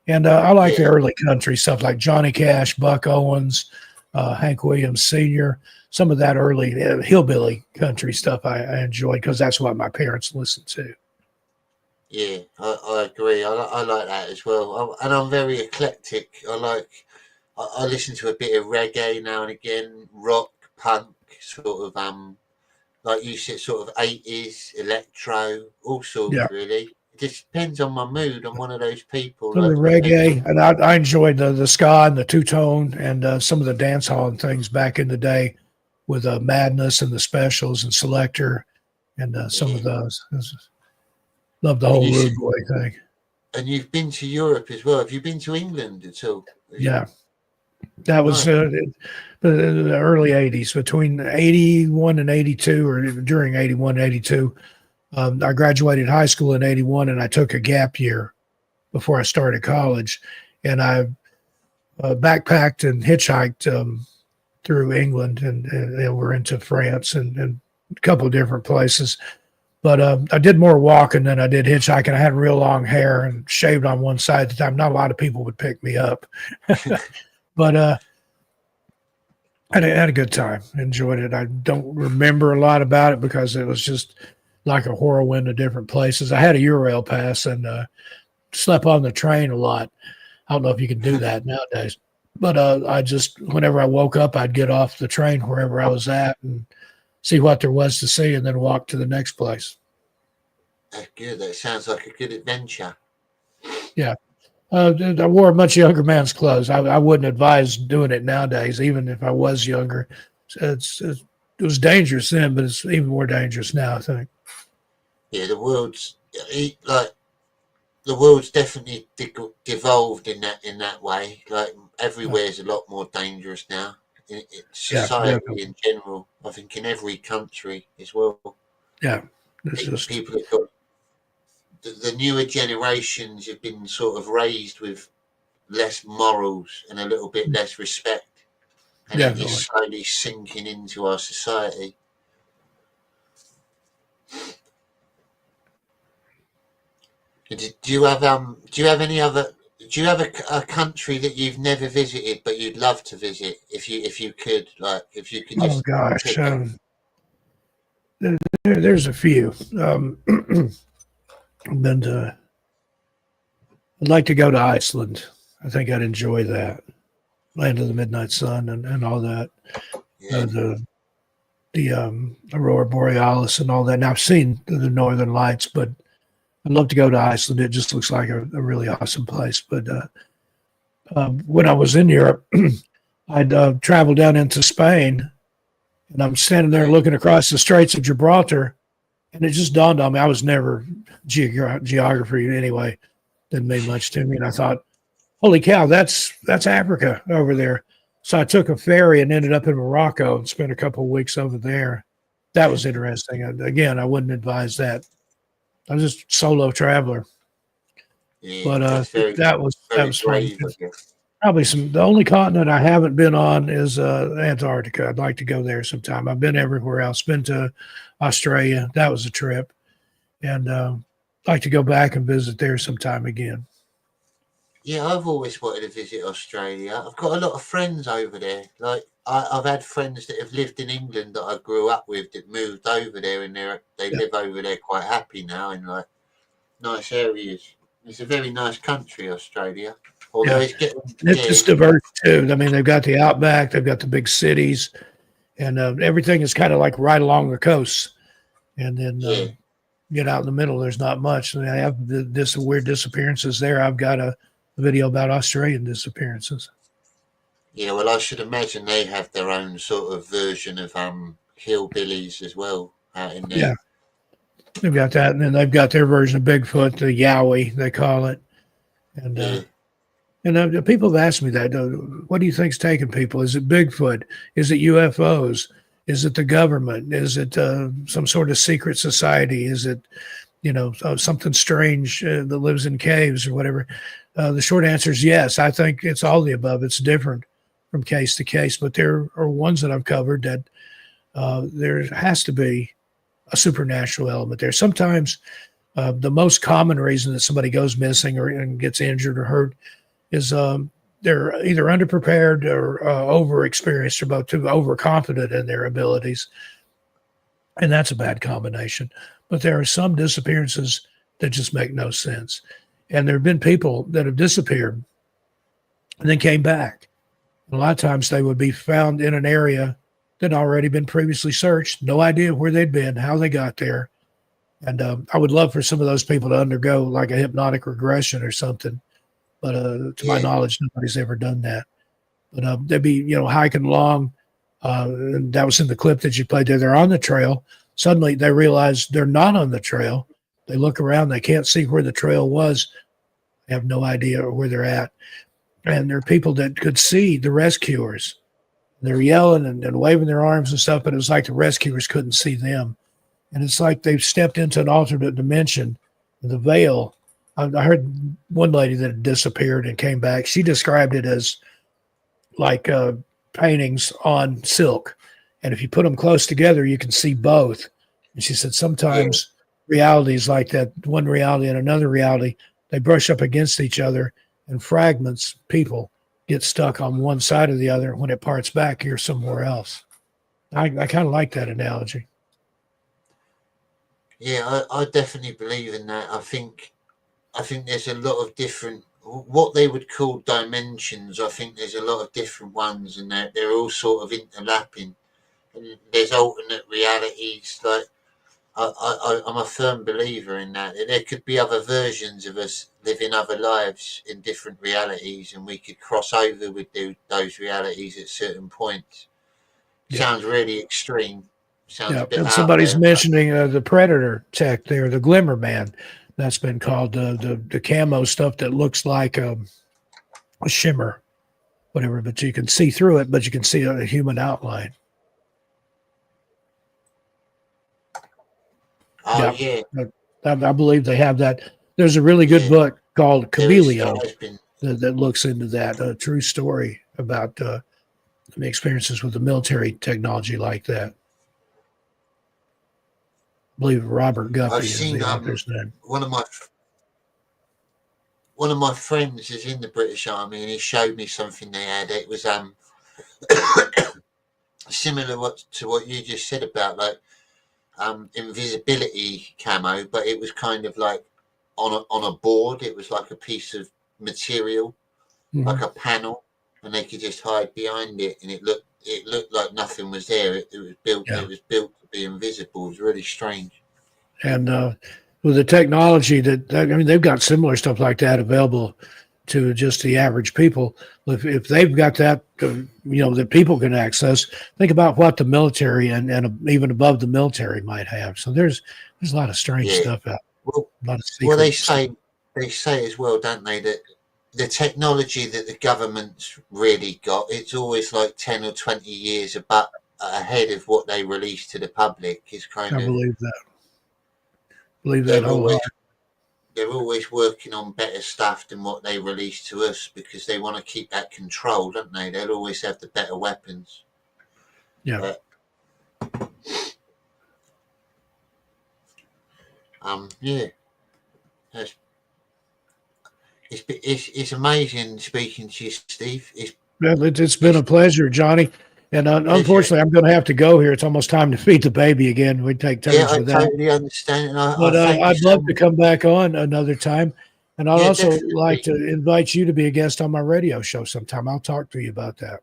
and I like the early country stuff like Johnny Cash, Buck Owens, Hank Williams Sr. Some of that early hillbilly country stuff I enjoyed because that's what my parents listened to. Yeah, I agree. I like that as well. And I'm very eclectic. I listen to a bit of reggae now and again, rock, punk, sort of like you said, sort of 80s, electro, all sorts, really. It just depends on my mood. I'm one of those people. Some of the reggae, and I enjoyed the ska and the two-tone and some of the dance hall and things back in the day with Madness and the Specials and Selector and some of those. Love the whole Rude Boy thing. And you've been to Europe as well. Have you been to England at all? Yeah. That was the early 80s, between 81 and 82, or during 81 and 82. I graduated high school in 81, and I took a gap year before I started college. And I backpacked and hitchhiked through England and we're into France and a couple of different places. But I did more walking than I did hitchhiking. I had real long hair and shaved on one side at the time. Not a lot of people would pick me up. But I had a good time. Enjoyed it. I don't remember a lot about it because it was just like a whirlwind of different places. I had a Eurail pass and slept on the train a lot. I don't know if you can do that nowadays. But I just, whenever I woke up, I'd get off the train wherever I was at and see what there was to see and then walk to the next place. That's good. That sounds like a good adventure. Yeah. I wore a much younger man's clothes. I wouldn't advise doing it nowadays, even if I was younger. It was dangerous then, but it's even more dangerous now, I think. Yeah, the world's definitely devolved in that way. Like everywhere's a lot more dangerous now. In society in general, I think in every country as well. Yeah, people have got the newer generations have been sort of raised with less morals and a little bit less respect, and it is slowly sinking into our society. Do you have any other? Do you have a country that you've never visited but you'd love to visit if you could? Like if you could just. Oh gosh, there's a few. I'd like to go to Iceland. I think I'd enjoy that. Land of the Midnight Sun and all that. Yeah. The Aurora Borealis and all that. Now I've seen the Northern Lights, but I'd love to go to Iceland. It just looks like a really awesome place. But when I was in Europe, I'd traveled down into Spain, and I'm standing there looking across the Straits of Gibraltar, and it just dawned on me. I was never geography anyway. Didn't mean much to me. And I thought, Holy cow, that's Africa over there. So I took a ferry and ended up in Morocco and spent a couple of weeks over there. That was interesting. And again, I wouldn't advise that. I was just a solo traveler, Yeah, but that's very, that very was fun. brave, I guess. Probably the only continent I haven't been on is Antarctica. I'd like to go there sometime. I've been everywhere else. Been to Australia. That was a trip, and like to go back and visit there sometime again. Yeah, I've always wanted to visit Australia. I've got a lot of friends over there. Like I've had friends that have lived in England that I grew up with that moved over there, and they Yeah. live over there quite happy now in like nice areas. It's a very nice country, Australia. Although Yeah. it's getting It's diverse too. I mean, they've got the outback, they've got the big cities, and everything is kind of like right along the coast. And then yeah. get out in the middle, there's not much. And I have this weird disappearances there. I've got a video about Australian disappearances. Yeah, well, I should imagine they have their own sort of version of hillbillies as well out in there. Yeah, they've got that, and then they've got their version of Bigfoot, the Yowie, they call it. And Yeah. and people have asked me that. What do you think's taking people? Is it Bigfoot? Is it UFOs? Is it the government? Is it some sort of secret society? Is it, something strange that lives in caves or whatever? The short answer is yes. I think it's all the above. It's different from case to case, but there are ones that I've covered that there has to be a supernatural element there. Sometimes the most common reason that somebody goes missing and gets injured or hurt is they're either underprepared or overexperienced or both too overconfident in their abilities. And that's a bad combination. But there are some disappearances that just make no sense. And there have been people that have disappeared and then came back. A lot of times they would be found in an area that had already been previously searched, no idea where they'd been, how they got there. And I would love for some of those people to undergo like a hypnotic regression or something. But to my knowledge, nobody's ever done that. But they'd be, hiking along. And that was in the clip that you played there. They're on the trail. Suddenly they realize they're not on the trail. They look around. They can't see where the trail was. They have no idea where they're at. And there are people that could see the rescuers. They're yelling and waving their arms and stuff, but it was like the rescuers couldn't see them. And it's like they've stepped into an alternate dimension. The veil. I heard one lady that had disappeared and came back. She described it as like paintings on silk. And if you put them close together, you can see both. And she said sometimes realities like that, one reality and another reality, they brush up against each other and fragments, people get stuck on one side or the other. When it parts back, you're somewhere else. I kind of like that analogy. Yeah, I definitely believe in that. I think there's a lot of different, what they would call dimensions. I think there's a lot of different ones, and they're all sort of interlapping. And there's alternate realities. Like I'm a firm believer in that. There could be other versions of us living other lives in different realities, and we could cross over with those realities at certain points. Sounds really extreme. Sounds a bit and out somebody's there, mentioning the Predator tech there, the Glimmer Man. That's been called the camo stuff that looks like a shimmer, whatever, but you can see through it, but you can see a human outline. Oh, yeah. I believe they have that. There's a really good book called Cabelio that looks into that, a true story about the experiences with the military technology like that. I believe Robert Guppy is the author's name. One of my friends is in the British Army, and he showed me something they had. It was similar to what you just said about like invisibility camo, but it was kind of like on a board. It was like a piece of material, like a panel, and they could just hide behind it, and it looked like nothing was there. It was built. Yeah. It was built to be invisible. It was really strange. And with the technology they've got similar stuff like that available to just the average people. If they've got that, that people can access, think about what the military and even above the military might have. So there's a lot of strange stuff out. Well, they say as well, don't they, that the technology that the government's really got, it's always like 10 or 20 years ahead of what they release to the public. Is kind I of believe that. Believe that they're always wholeheartedly. they're always working on better stuff than what they release to us because they want to keep that control, don't they? They'll always have the better weapons. Yeah. But, yeah, it's amazing speaking to you, Steve. It's been a pleasure, Johnny. And unfortunately, I'm going to have to go here. It's almost time to feed the baby again. We take turns I with that. totally understand, and I But thank you I'd so love to much. come back on another time. And I'd Yeah, also definitely. like to invite you to be a guest on my radio show sometime. I'll talk to you about that.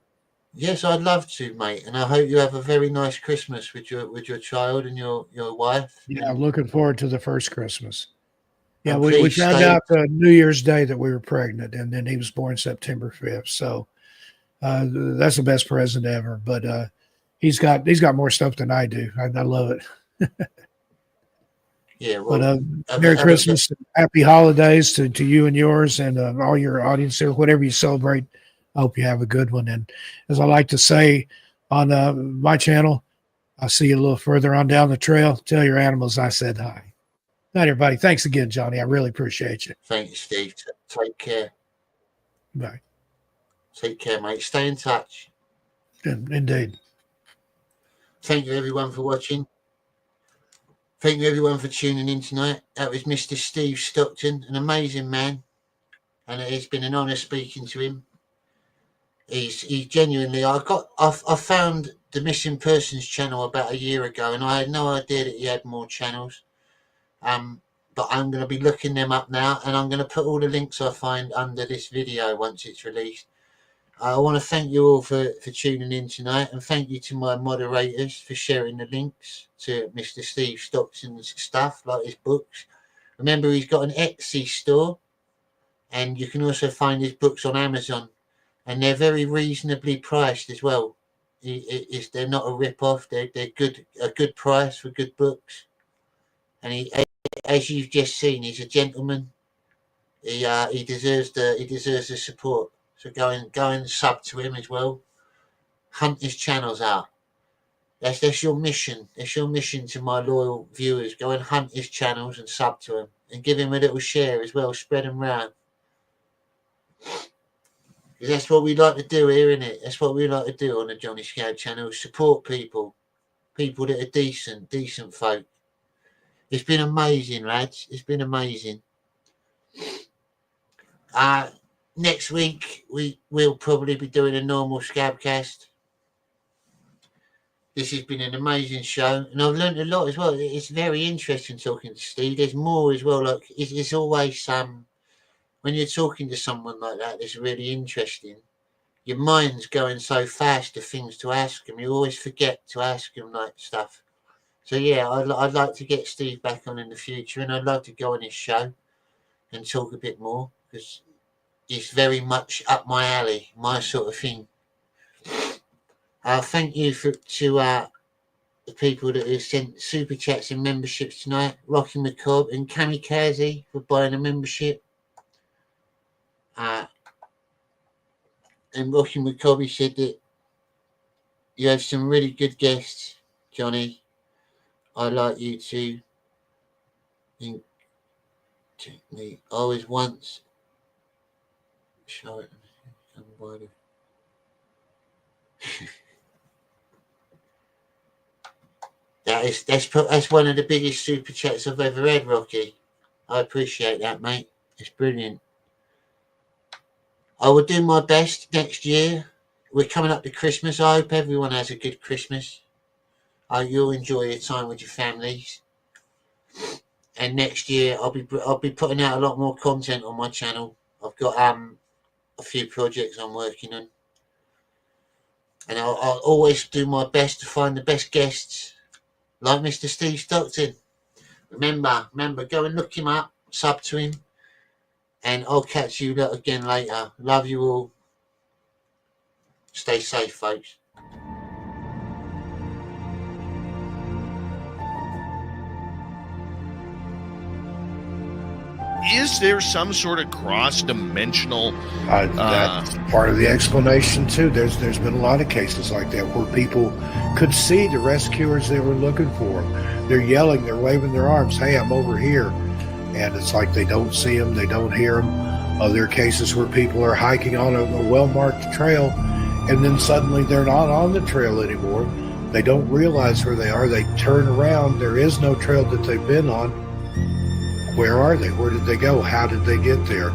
Yes, I'd love to, mate, and I hope you have a very nice Christmas with your child and your wife. Yeah, I'm looking forward to the first Christmas. Yeah, And we please found stay. out New Year's Day that we were pregnant, and then he was born September 5th. So that's the best present ever. But he's got more stuff than I do. I love it. Yeah, well, But Merry Christmas, Happy Holidays to you and yours, and all your audience there. Whatever you celebrate, I hope you have a good one. And as I like to say on my channel, I'll see you a little further on down the trail. Tell your animals I said hi. Night, everybody. Thanks again, Johnny. I really appreciate you. Thank you, Steve. Take care. Bye. Take care, mate. Stay in touch. Indeed. Thank you, everyone, for watching. Thank you, everyone, for tuning in tonight. That was Mr. Steve Stockton, an amazing man, and it's been an honour speaking to him. He's genuinely. I found the Missing Persons channel about a year ago, and I had no idea that he had more channels. But I'm going to be looking them up now, and I'm going to put all the links I find under this video once it's released. I want to thank you all for tuning in tonight, and thank you to my moderators for sharing the links to Mr. Steve Stockton's stuff, like his books. Remember, he's got an Etsy store, and you can also find his books on Amazon, and they're very reasonably priced as well. They're not a rip-off. They're a good price for good books. And he, as you've just seen, he's a gentleman. He deserves the support. So go and sub to him as well. Hunt his channels out. That's your mission. That's your mission to my loyal viewers. Go and hunt his channels and sub to him, and give him a little share as well. Spread them round. Because that's what we like to do here, isn't it? That's what we like to do on the Jonny Scab channel. Support people that are decent folk. It's been amazing, lads. It's been amazing. Next week we'll probably be doing a normal Scabcast. This has been an amazing show, and I've learned a lot as well. It's very interesting talking to Steve. There's more as well. Like it's always when you're talking to someone like that, that's really interesting. Your mind's going so fast to things to ask him. You always forget to ask him like stuff. So yeah, I'd like to get Steve back on in the future, and I'd like to go on his show and talk a bit more, because it's very much up my alley, my sort of thing. Thank you to the people that have sent super chats and memberships tonight. Rocky McCobb and Kamikaze for buying a membership. And Rocky McCobb said that you have some really good guests, Johnny. I'd like you to me. I was once show it. That's one of the biggest super chats I've ever had, Rocky. I appreciate that, mate. It's brilliant. I will do my best next year. We're coming up to Christmas. I hope everyone has a good Christmas. You'll enjoy your time with your families. And next year I'll be putting out a lot more content on my channel. I've got a few projects I'm working on, and I'll always do my best to find the best guests, like Mr. Steve Stockton. Remember, go and look him up, sub to him, and I'll catch you again later. Love you all. Stay safe, folks. is there some sort of cross-dimensional? That's part of the explanation too. There's been a lot of cases like that where people could see the rescuers they were looking for. They're yelling, they're waving their arms, "Hey, I'm over here," and it's like they don't see them, they don't hear them. There are cases where people are hiking on a well-marked trail, and then suddenly they're not on the trail anymore. They don't realize where they are. They turn around. There is no trail that they've been on. Where are they? Where did they go? How did they get there?